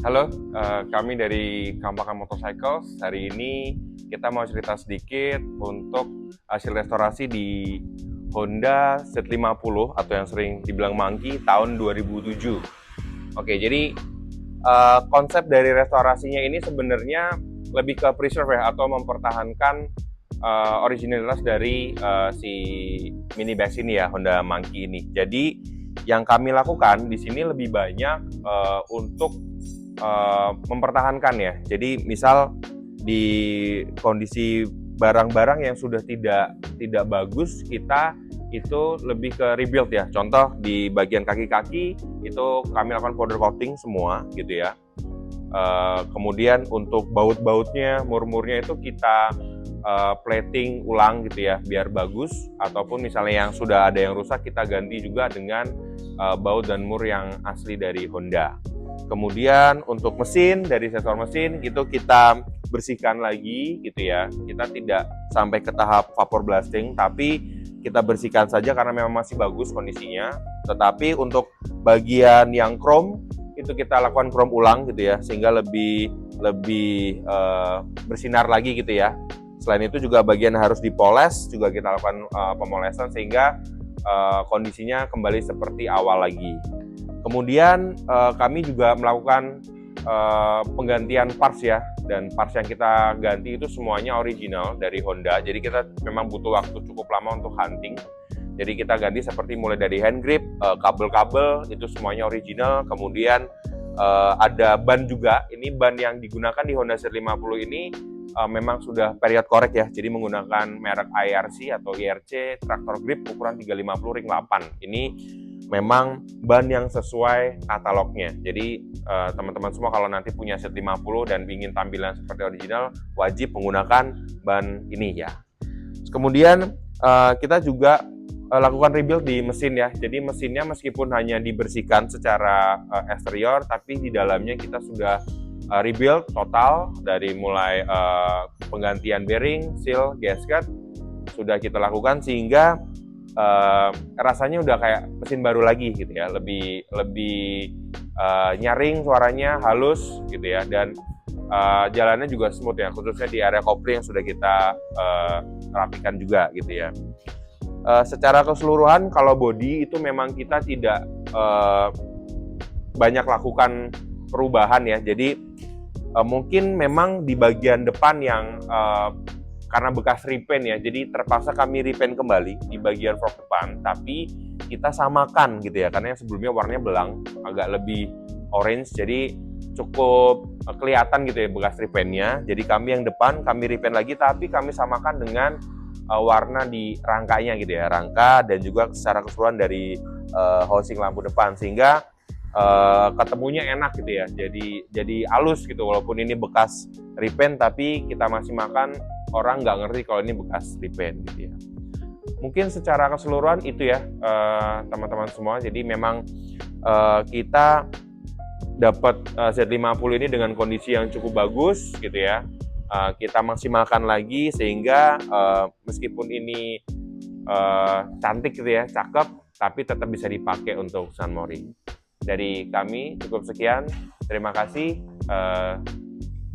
Halo, kami dari Kampakan Motorcycles. Hari ini kita mau cerita sedikit untuk hasil restorasi di Honda Z50 atau yang sering dibilang Monkey tahun 2007. Oke, jadi konsep dari restorasinya ini sebenarnya lebih ke preserve ya, atau mempertahankan originalitas dari si mini bike ini ya, Honda Monkey ini. Jadi yang kami lakukan di sini lebih banyak untuk mempertahankan ya. Jadi misal di kondisi barang-barang yang sudah tidak bagus, kita itu lebih ke rebuild ya. Contoh di bagian kaki-kaki itu kami lakukan powder coating semua gitu ya. Kemudian untuk baut-bautnya, mur-murnya itu kita plating ulang gitu ya biar bagus, ataupun misalnya yang sudah ada yang rusak kita ganti juga dengan baut dan mur yang asli dari Honda. Kemudian untuk mesin, dari sensor mesin itu kita bersihkan lagi gitu ya. Kita tidak sampai ke tahap vapor blasting, tapi kita bersihkan saja karena memang masih bagus kondisinya. Tetapi untuk bagian yang chrome itu kita lakukan chrome ulang gitu ya, sehingga lebih bersinar lagi gitu ya. Selain itu juga bagian harus dipoles juga kita lakukan pemolesan sehingga kondisinya kembali seperti awal lagi. Kemudian kami juga melakukan penggantian parts ya, dan parts yang kita ganti itu semuanya original dari Honda. Jadi kita memang butuh waktu cukup lama untuk hunting. Jadi kita ganti seperti mulai dari hand grip, kabel-kabel itu semuanya original. Kemudian ada ban juga. Ini ban yang digunakan di Honda Z50 ini memang sudah period korek ya. Jadi menggunakan merek IRC atau IRC Tractor Grip ukuran 350 ring 8. Ini memang ban yang sesuai katalognya. Jadi teman-teman semua kalau nanti punya Z50 dan ingin tampilan seperti original, wajib menggunakan ban ini ya. Kemudian kita juga lakukan rebuild di mesin ya. Jadi mesinnya meskipun hanya dibersihkan secara eksterior, tapi di dalamnya kita sudah rebuild total dari mulai penggantian bearing, seal, gasket sudah kita lakukan, sehingga rasanya udah kayak mesin baru lagi gitu ya, lebih nyaring, suaranya halus gitu ya, dan jalannya juga smooth ya, khususnya di area kopling yang sudah kita rapikan juga gitu ya. Secara keseluruhan kalau body itu memang kita tidak banyak lakukan perubahan ya. Jadi mungkin memang di bagian depan yang karena bekas repaint ya, jadi terpaksa kami repaint kembali di bagian fork depan, tapi kita samakan gitu ya, karena yang sebelumnya warnanya belang, agak lebih orange, jadi cukup kelihatan gitu ya bekas repaintnya. Jadi kami yang depan kami repaint lagi, tapi kami samakan dengan warna di rangkanya gitu ya, rangka dan juga secara keseluruhan dari housing lampu depan, sehingga ketemunya enak gitu ya, jadi halus gitu. Walaupun ini bekas repaint, tapi kita masih makan, orang nggak ngerti kalau ini bekas repaint gitu ya. Mungkin secara keseluruhan itu ya teman-teman semua. Jadi memang kita dapat Z50 ini dengan kondisi yang cukup bagus gitu ya. Kita maksimalkan lagi sehingga meskipun ini cantik gitu ya, cakep, tapi tetap bisa dipakai untuk San Mori. Dari kami cukup sekian, terima kasih.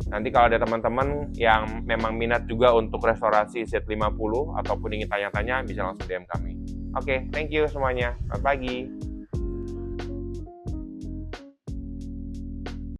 Nanti kalau ada teman-teman yang memang minat juga untuk restorasi Z50 ataupun ingin tanya-tanya, bisa langsung DM kami. Oke, thank you semuanya. Selamat pagi.